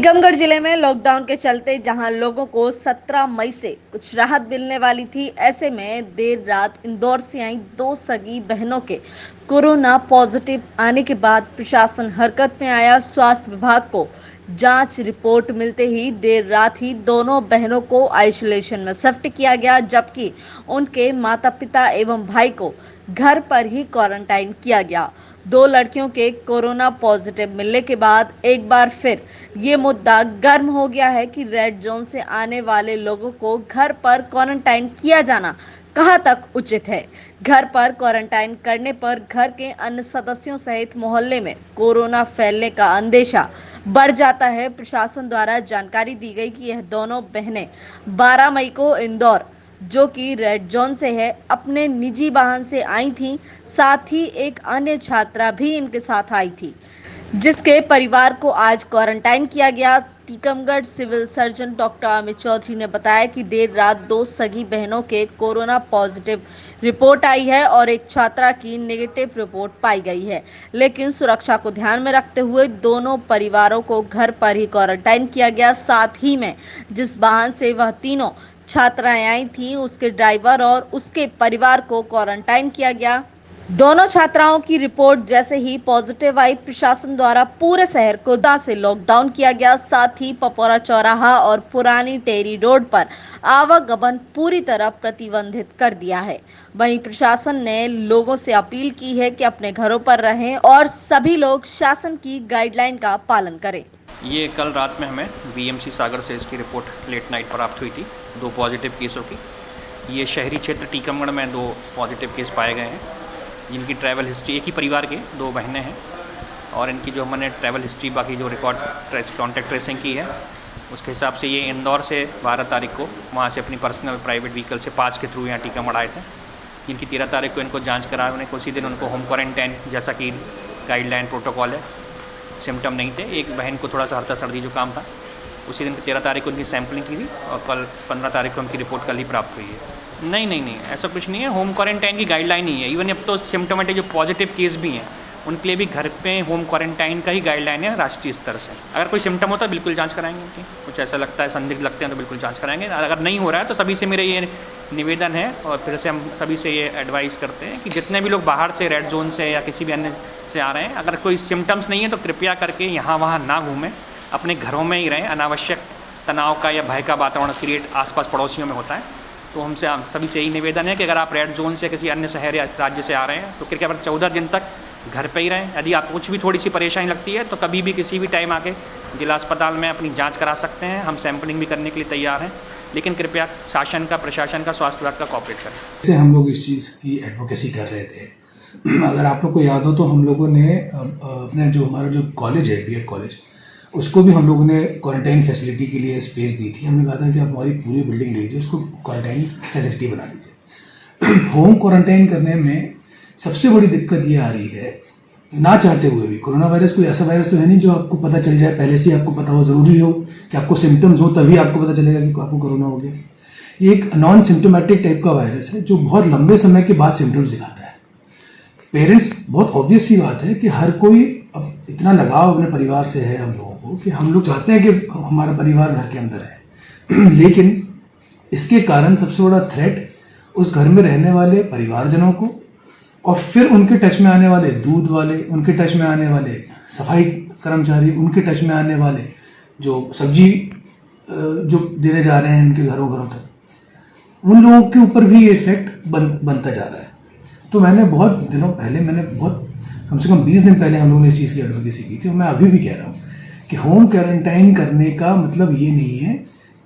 टीकमगढ़ जिले में लॉकडाउन के चलते जहां लोगों को 17 मई से कुछ राहत मिलने वाली थी, ऐसे में देर रात इंदौर से आई दो सगी बहनों के कोरोना पॉजिटिव आने के बाद प्रशासन हरकत में आया। स्वास्थ्य विभाग को जांच रिपोर्ट मिलते ही देर रात ही दोनों बहनों को आइसोलेशन में शिफ्ट किया गया, जबकि उनके माता पिता एवं भाई को घर पर ही क्वारंटाइन किया गया। दो लड़कियों के कोरोना पॉजिटिव मिलने के बाद एक बार फिर ये मुद्दा गर्म हो गया है कि रेड जोन से आने वाले लोगों को घर पर क्वारंटाइन किया जाना कहाँ तक उचित है। घर पर क्वारंटाइन करने पर घर के अन्य सदस्यों सहित मोहल्ले में कोरोना फैलने का अंदेशा बढ़ जाता है। प्रशासन द्वारा जानकारी दी गई कि यह दोनों बहनें 12 मई को इंदौर, जो कि रेड जोन से है, अपने निजी वाहन से आई थीं। साथ ही एक अन्य छात्रा भी इनके साथ आई थी, जिसके परिवार को आज क्वारंटाइन किया गया। Tikamgarh civil surgeon doctor Amit Chaudhary ने बताया कि देर रात दो सगी बहनों के कोरोना पॉजिटिव रिपोर्ट आई है और एक छात्रा की नेगेटिव रिपोर्ट पाई गई है, लेकिन सुरक्षा को ध्यान में रखते हुए दोनों परिवारों को घर पर ही क्वारंटाइन किया गया। साथ ही में जिस वाहन से वह तीनों छात्राएं आई थी, उसके ड्राइवर और उसके परिवार को क्वारंटाइन किया गया। दोनों छात्राओं की रिपोर्ट जैसे ही पॉजिटिव आई, प्रशासन द्वारा पूरे शहर को दा से लॉकडाउन किया गया। साथ ही पपौरा चौराहा और पुरानी टेरी रोड पर आवागमन पूरी तरह प्रतिबंधित कर दिया है। वहीं प्रशासन ने लोगों से अपील की है कि अपने घरों पर रहें और सभी लोग शासन की गाइडलाइन का पालन करें। ये कल रात में हमें बीएमसी सागर से इसकी रिपोर्ट लेट नाइट प्राप्त हुई थी, दो पॉजिटिव केसों की। ये शहरी क्षेत्र टीकमगढ़ में दो पॉजिटिव केस पाए गए हैं, जिनकी ट्रैवल हिस्ट्री एक ही परिवार के दो बहनें हैं, और इनकी जो हमने ट्रैवल हिस्ट्री बाकी जो रिकॉर्ड कॉन्टैक्ट ट्रेसिंग की है, उसके हिसाब से ये इंदौर से 12 तारीख को वहाँ से अपनी पर्सनल प्राइवेट व्हीकल से पास के थ्रू यहाँ टीकमगढ़ आए थे, जिनकी 13 तारीख को इनको जाँच कराने को उसी दिन उनको होम क्वारंटाइन जैसा कि गाइडलाइन प्रोटोकॉल है, सिम्टम नहीं थे। एक बहन को थोड़ा सा हल्का सर्दी जुकाम था, उसी दिन 13 तारीख को उनकी सैम्पलिंग की थी और कल 15 तारीख को उनकी रिपोर्ट कल ही प्राप्त हुई है। नहीं, ऐसा कुछ नहीं है। होम क्वारंटाइन की गाइडलाइन ही है। इवन अब तो सिम्टोमेटिक जो पॉजिटिव केस भी हैं, उनके लिए भी घर पे होम क्वारंटाइन का ही गाइडलाइन है राष्ट्रीय स्तर से। अगर कोई सिम्टम होता है बिल्कुल जांच कराएंगे उनकी, कुछ ऐसा लगता है, संदिग्ध लगते हैं तो बिल्कुल जांच कराएंगे। अगर नहीं हो रहा है तो सभी से मेरा ये निवेदन है और फिर से हम सभी से ये एडवाइस करते हैं कि जितने भी लोग बाहर से रेड जोन से या किसी भी अन्य से आ रहे हैं, अगर कोई सिम्टम्स नहीं है तो कृपया करके यहाँ वहाँ ना घूमें, अपने घरों में ही रहें। अनावश्यक तनाव का या भय का वातावरण क्रिएट आसपास पड़ोसियों में होता है। तो हमसे सभी से यही निवेदन है कि अगर आप रेड जोन से किसी अन्य शहर या राज्य से आ रहे हैं तो कृपया पर 14 दिन तक घर पे ही रहें। यदि आपको कुछ भी थोड़ी सी परेशानी लगती है तो कभी भी किसी भी टाइम आके जिला अस्पताल में अपनी जांच करा सकते हैं। हम सैंपलिंग भी करने के लिए तैयार हैं, लेकिन कृपया शासन का, प्रशासन का, स्वास्थ्य विभाग का कोऑपरेट करें। जैसे हम लोग इस चीज़ की एडवोकेसी कर रहे थे, अगर आप लोग को याद हो तो हम लोगों ने अपने जो हमारा जो कॉलेज है, बीएड कॉलेज, उसको भी हम लोगों ने क्वारंटाइन फैसिलिटी के लिए स्पेस दी थी। हमने कहा था कि आप हमारी पूरी बिल्डिंग लीजिए, उसको क्वारंटाइन फैसिलिटी बना दीजिए। होम क्वारंटाइन करने में सबसे बड़ी दिक्कत ये आ रही है, ना चाहते हुए भी। कोरोना वायरस कोई ऐसा वायरस तो है नहीं जो आपको पता चल जाए, पहले से आपको पता हो, ज़रूरी हो कि आपको सिम्टम्स हो तभी आपको पता चलेगा कि आपको कोरोना हो गया। ये एक नॉन सिम्टोमेटिक टाइप का वायरस है जो बहुत लंबे समय के बाद सिम्टम्स दिखाता है। पेरेंट्स, बहुत ऑब्वियस सी बात है कि हर कोई अब इतना लगाव अपने परिवार से है हम लोगों को कि हम लोग चाहते हैं कि हमारा परिवार घर के अंदर है, लेकिन इसके कारण सबसे बड़ा थ्रेट उस घर में रहने वाले परिवारजनों को और फिर उनके टच में आने वाले दूध वाले, उनके टच में आने वाले सफाई कर्मचारी, उनके टच में आने वाले जो सब्जी जो देने जा रहे हैं उनके घरों घरों तक, उन लोगों के ऊपर भी ये इफेक्ट बनता जा रहा है। तो मैंने बहुत दिनों पहले, बहुत कम से कम 20 दिन पहले हम लोगों ने इस चीज़ की एडवोकेसी की थी, और मैं अभी भी कह रहा हूँ कि होम क्वारंटाइन करने का मतलब ये नहीं है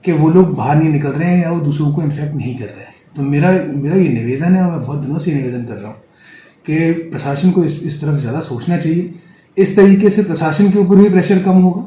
कि वो लोग बाहर नहीं निकल रहे हैं या वो दूसरों को इन्फेक्ट नहीं कर रहे हैं। तो मेरा ये निवेदन है, और मैं बहुत दिनों से निवेदन कर रहा हूँ कि प्रशासन को इस तरफ ज़्यादा सोचना चाहिए। इस तरीके से प्रशासन के ऊपर भी प्रेशर कम होगा